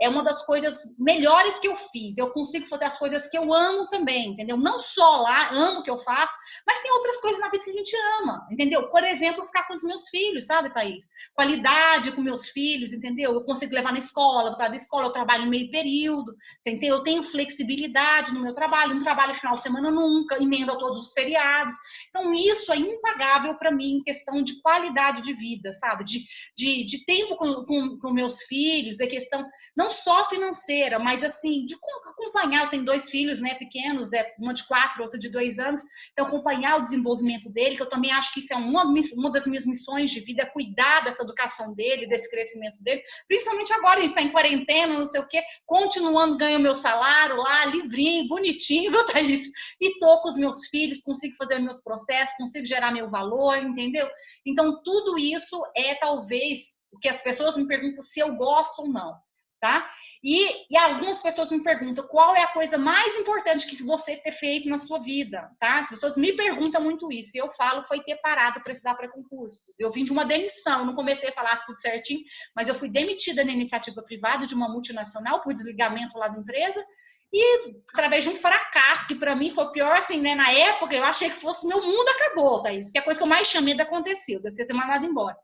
é uma das coisas melhores que eu fiz. Eu consigo fazer as coisas que eu amo também, entendeu? Não só lá, amo o que eu faço, mas tem outras coisas na vida que a gente ama, entendeu? Por exemplo, ficar com os meus filhos, sabe, Thaís? Qualidade com meus filhos, entendeu? Eu consigo levar na escola, botar da escola, eu trabalho meio período, você entendeu? Eu tenho flexibilidade no meu trabalho, não trabalho final de semana nunca, emendo a todos os feriados. Então, isso é impagável para mim em questão de qualidade de vida, sabe? De tempo com meus filhos, é questão não só financeira, mas assim, de acompanhar. Eu tenho 2 filhos, né, pequenos, uma de 4, outra de 2 anos, então acompanhar o desenvolvimento dele, que eu também acho que isso é uma das minhas missões de vida, é cuidar dessa educação dele, desse crescimento dele, principalmente agora, a gente está em quarentena, não sei o quê, continuando, ganho meu salário lá, livrinho, bonitinho, viu, Thaís? E tô com os meus filhos, consigo fazer meus processos, consigo gerar meu valor, entendeu? Então, tudo isso é talvez o que as pessoas me perguntam se eu gosto ou não. tá? E algumas pessoas me perguntam qual é a coisa mais importante que você ter feito na sua vida, tá? As pessoas me perguntam muito isso. E eu falo, foi ter parado para estudar para concursos. Eu vim de uma demissão, não comecei a falar tudo certinho, mas eu fui demitida na iniciativa privada de uma multinacional por desligamento lá da empresa. E através de um fracasso, que para mim foi pior, assim, né? Na época, eu achei que fosse meu mundo acabou, Thaís. Que é a coisa que eu mais tinha medo aconteceu, deve ter mandado embora.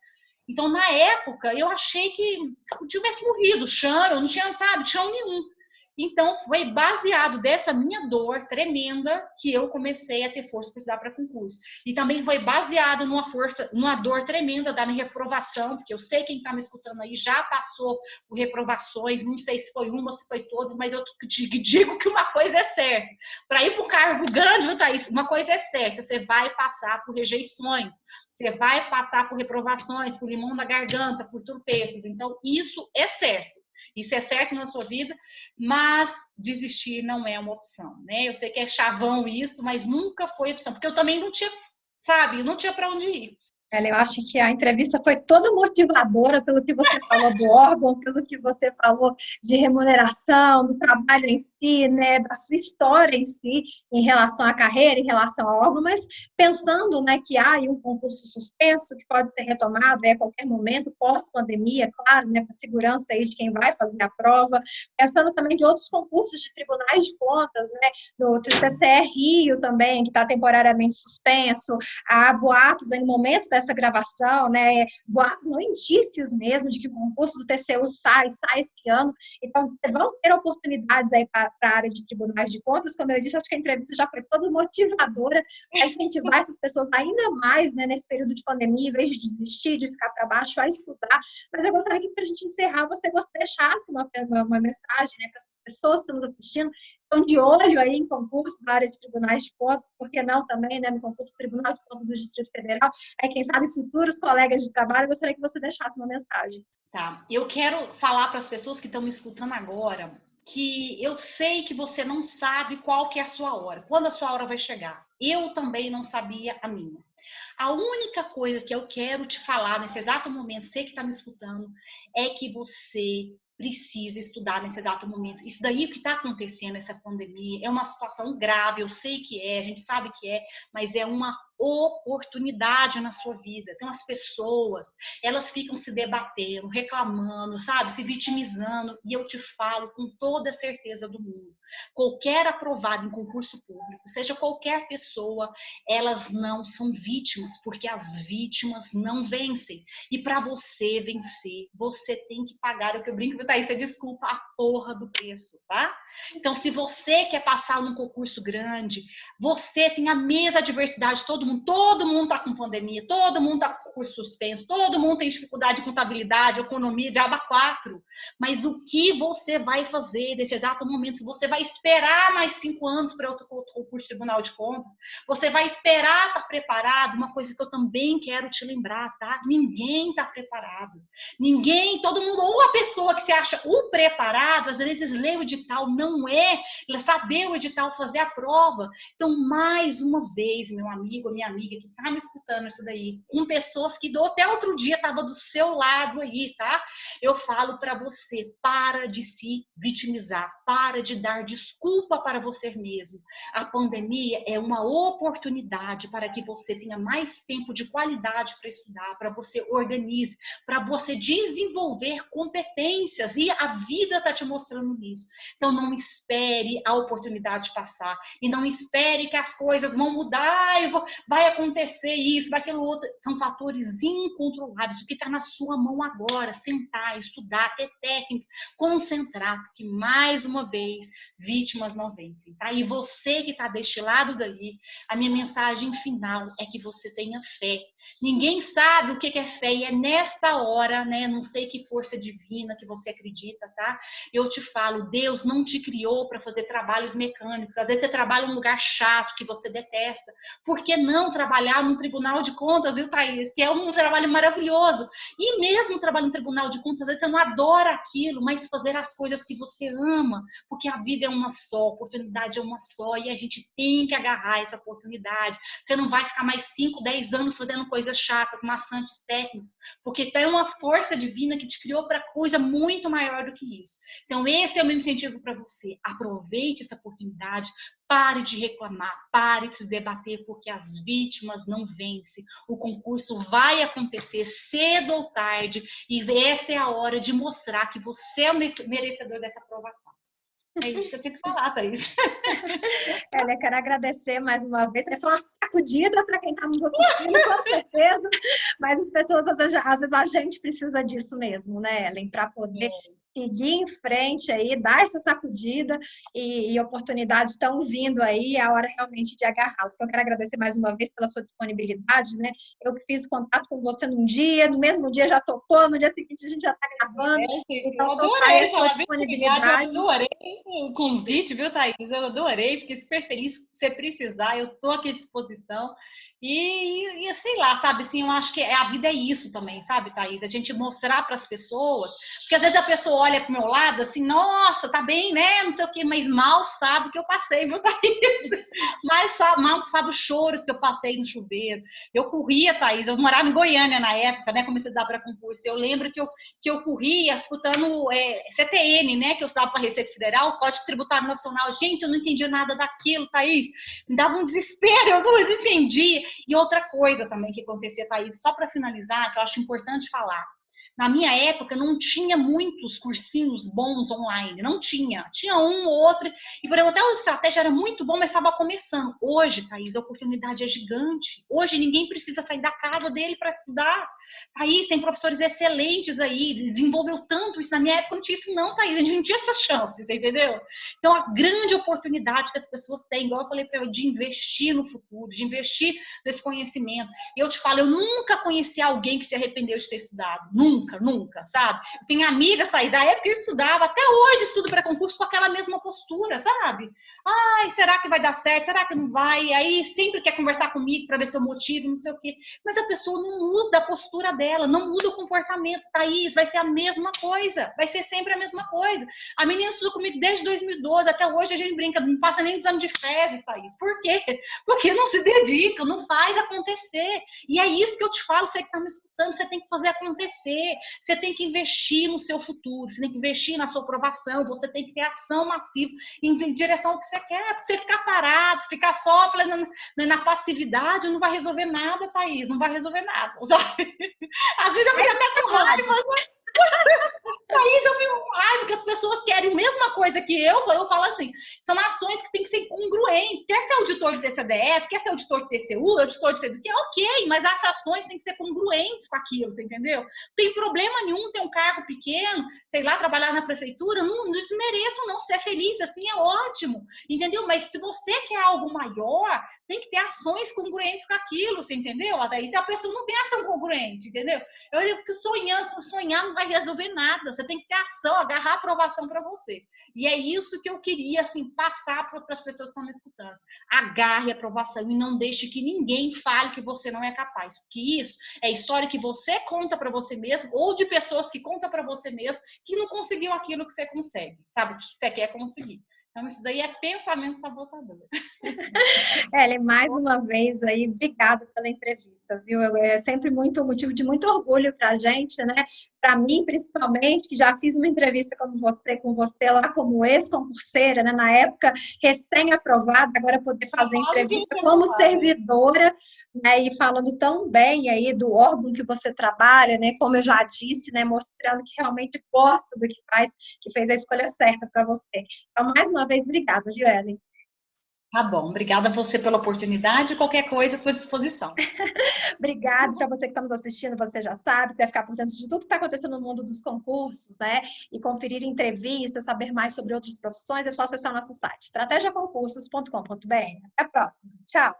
Então, na época, eu achei que eu tivesse morrido, chão, eu não tinha, sabe, chão nenhum. Então, foi baseado dessa minha dor tremenda que eu comecei a ter força para estudar para concurso. E também foi baseado numa dor tremenda da minha reprovação, porque eu sei quem está me escutando aí já passou por reprovações, não sei se foi uma, se foi todas, mas eu digo que uma coisa é certa. Para ir para o cargo grande, viu, Thaís? Uma coisa é certa, você vai passar por rejeições, você vai passar por reprovações, por limão na garganta, por tropeços. Então, isso é certo. Isso é certo na sua vida, mas desistir não é uma opção, né? Eu sei que é chavão isso, mas nunca foi opção, porque eu também não tinha, sabe, não tinha para onde ir. Eu acho que a entrevista foi toda motivadora pelo que você falou do órgão, pelo que você falou de remuneração, do trabalho em si, né, da sua história em si, em relação à carreira, em relação ao órgão, mas pensando, né, que há aí um concurso suspenso que pode ser retomado a qualquer momento, pós-pandemia, claro, né, para a segurança aí de quem vai fazer a prova, pensando também de outros concursos de tribunais de contas, né, do TCE Rio também, que está temporariamente suspenso, há boatos em momentos dessa gravação, né, boatos, não indícios mesmo de que o concurso do TCU sai esse ano, então vão ter oportunidades aí para a área de tribunais de contas, como eu disse, acho que a entrevista já foi toda motivadora para incentivar essas pessoas ainda mais, né, nesse período de pandemia, em vez de desistir, de ficar para baixo, a estudar, mas eu gostaria que para a gente encerrar, você deixasse uma mensagem, né, para as pessoas que estão nos assistindo, estão de olho aí em concurso na área de tribunais de contas, por que não também, né, no concurso do Tribunal de Contas do Distrito Federal, quem sabe futuros colegas de trabalho, eu gostaria que você deixasse uma mensagem. Tá, eu quero falar para as pessoas que estão me escutando agora que eu sei que você não sabe qual que é a sua hora, quando a sua hora vai chegar. Eu também não sabia a minha. A única coisa que eu quero te falar nesse exato momento, você que está me escutando, é que você precisa estudar nesse exato momento. Isso daí o que está acontecendo, essa pandemia, é uma situação grave, eu sei que é, a gente sabe que é, mas é uma oportunidade na sua vida. Então, as pessoas, elas ficam se debatendo, reclamando, sabe, se vitimizando, e eu te falo com toda a certeza do mundo, qualquer aprovado em concurso público, seja qualquer pessoa, elas não são vítimas, porque as vítimas não vencem. E para você vencer, você tem que pagar, o que eu brinco, Thaís, você desculpa, a porra do preço, tá? Então, se você quer passar num concurso grande, você tem a mesma adversidade, todo mundo tá com pandemia, todo mundo tá com curso suspenso, todo mundo tem dificuldade de contabilidade, economia, de aba 4. Mas o que você vai fazer nesse exato momento? Se você vai esperar mais 5 anos para outro concurso de Tribunal de Contas, você vai esperar estar preparado, uma coisa que eu também quero te lembrar, tá? Ninguém tá preparado. Ninguém, todo mundo, ou a pessoa que se acha o preparado, às vezes lê o edital, não é saber o edital, fazer a prova. Então, mais uma vez, meu amigo, minha amiga que tá me escutando isso daí, com pessoas que até outro dia estavam do seu lado aí, tá? Eu falo para você, para de se vitimizar, para de dar desculpa para você mesmo. A pandemia é uma oportunidade para que você tenha mais tempo de qualidade para estudar, para você organize, para você desenvolver competências, e a vida está te mostrando isso. Então, não espere a oportunidade passar, e não espere que as coisas vão mudar, e vai acontecer isso, vai aquilo outro. São fatores incontroláveis. O que está na sua mão agora? Sentar, estudar, ter técnica, concentrar, porque, mais uma vez, vítimas não vencem, tá? E você que está deste lado daí, a minha mensagem final é que você tenha fé. Ninguém sabe o que é fé, e é nesta hora, né? Não sei que força divina que você acredita, tá? Eu te falo, Deus não te criou para fazer trabalhos mecânicos. Às vezes você trabalha em um lugar chato que você detesta. Por que não trabalhar num tribunal de contas, viu, Thaís? Que é um trabalho maravilhoso. E mesmo trabalhando em tribunal de contas, às vezes você não adora aquilo, mas fazer as coisas que você ama, porque a vida é uma só, a oportunidade é uma só, e a gente tem que agarrar essa oportunidade. Você não vai ficar mais 5, 10 anos fazendo coisas chatas, maçantes, técnicas, porque tem uma força divina que te criou para coisa muito maior do que isso. Então, esse é o meu incentivo para você. Aproveite essa oportunidade, pare de reclamar, pare de se debater, porque as vítimas não vencem. O concurso vai acontecer cedo ou tarde, e essa é a hora de mostrar que você é o merecedor dessa aprovação. É isso que eu tinha que falar, Thaís. Eu quero agradecer mais uma vez. É só uma sacudida para quem está nos assistindo, com certeza. Mas as pessoas, às vezes, a gente precisa disso mesmo, né, Ellen? Para poder seguir em frente aí, dar essa sacudida e oportunidades estão vindo aí, é a hora realmente de agarrá-las. Então, eu quero agradecer mais uma vez pela sua disponibilidade, né? Eu que fiz contato com você num dia, no mesmo dia já tocou, no dia seguinte a gente já está gravando. Então, eu adorei essa disponibilidade, eu adorei o convite, viu, Thaís? Eu adorei, fiquei super feliz. Se você precisar, eu estou aqui à disposição. E sei lá, sabe, assim, eu acho que a vida é isso também, sabe, Thaís? A gente mostrar para as pessoas, porque às vezes a pessoa olha pro meu lado assim, nossa, tá bem, né, não sei o quê, mas mal sabe o que eu passei, viu, Thaís? Mal sabe os choros que eu passei no chuveiro. Eu corria, Thaís, eu morava em Goiânia na época, né, comecei a dar para concurso, eu lembro que eu corria escutando CTN, né, que eu estava para a Receita Federal, Código Tributário Nacional, gente, eu não entendi nada daquilo, Thaís, me dava um desespero, eu não entendi. E outra coisa também que acontecia, Thaís, só para finalizar, que eu acho importante falar. Na minha época, não tinha muitos cursinhos bons online, não tinha. Tinha um ou outro, e por exemplo, até o estratégia era muito bom, mas estava começando. Hoje, Thaís, a oportunidade é gigante. Hoje, ninguém precisa sair da casa dele para estudar. Thaís, tem professores excelentes aí, desenvolveu tanto isso. Na minha época não tinha isso não, Thaís, a gente não tinha essas chances, entendeu? Então, a grande oportunidade que as pessoas têm, igual eu falei para ela, de investir no futuro, de investir nesse conhecimento. E eu te falo, eu nunca conheci alguém que se arrependeu de ter estudado. Nunca, sabe? Eu tenho amigas, Thaís, da época que eu estudava, até hoje estudo para concurso com aquela mesma postura, sabe? Ai, será que vai dar certo? Será que não vai? Aí sempre quer conversar comigo para ver seu motivo, não sei o quê. Mas a pessoa não muda a postura dela, não muda o comportamento. Thaís, vai ser a mesma coisa, vai ser sempre a mesma coisa. A menina estudou comigo desde 2012, até hoje a gente brinca, não passa nem exame de fezes, Thaís. Por quê? Porque não se dedica, não faz acontecer. E é isso que eu te falo, você que está me escutando, você tem que fazer acontecer. Você tem que investir no seu futuro, você tem que investir na sua aprovação, você tem que ter ação massiva em direção ao que você quer. Porque você ficar parado, ficar só na passividade, não vai resolver nada, Thaís, não vai resolver nada, sabe? Às vezes eu fico até com raiva, Thaís, eu fico com raiva que as pessoas querem a mesma coisa que eu falo assim, são ações que têm que ser congruentes. Quer ser auditor do TCDF, quer ser auditor do TCU, auditor do CDQ, ok, mas as ações têm que ser congruentes com aquilo, você entendeu? Não tem problema nenhum ter um cargo pequeno, sei lá, trabalhar na prefeitura, não desmereço não, se é feliz, assim é ótimo, entendeu? Mas se você quer algo maior, tem que ter ações congruentes com aquilo, você entendeu? Daí se a pessoa não tem ação congruente, entendeu? Eu fico sonhar não vai resolver nada, você tem que ter ação, agarrar a aprovação para você. E é isso que eu queria, assim, passar para as pessoas que estão me escutando. Agarre a aprovação e não deixe que ninguém fale que você não é capaz, porque isso é história que você conta para você mesmo ou de pessoas que contam para você mesmo que não conseguiu aquilo que você consegue, sabe? Que você quer conseguir. Então, isso daí é pensamento sabotador. Ellen, mais uma vez aí, obrigada pela entrevista, viu? É sempre muito motivo de muito orgulho para a gente, né? Para mim, principalmente, que já fiz uma entrevista com você lá como ex-concurseira, né? Na época, recém-aprovada, agora poder fazer entrevista como servidora, né, e falando tão bem aí do órgão que você trabalha, né, como eu já disse, né, mostrando que realmente gosta do que faz, que fez a escolha certa para você. Então, mais uma vez, obrigada, viu, Ellen? Tá bom, obrigada a você pela oportunidade, qualquer coisa à tua disposição. Obrigada para você que está nos assistindo, você já sabe, você vai ficar por dentro de tudo que está acontecendo no mundo dos concursos, né, e conferir entrevistas, saber mais sobre outras profissões, é só acessar o nosso site, estrategiaconcursos.com.br. Até a próxima. Tchau!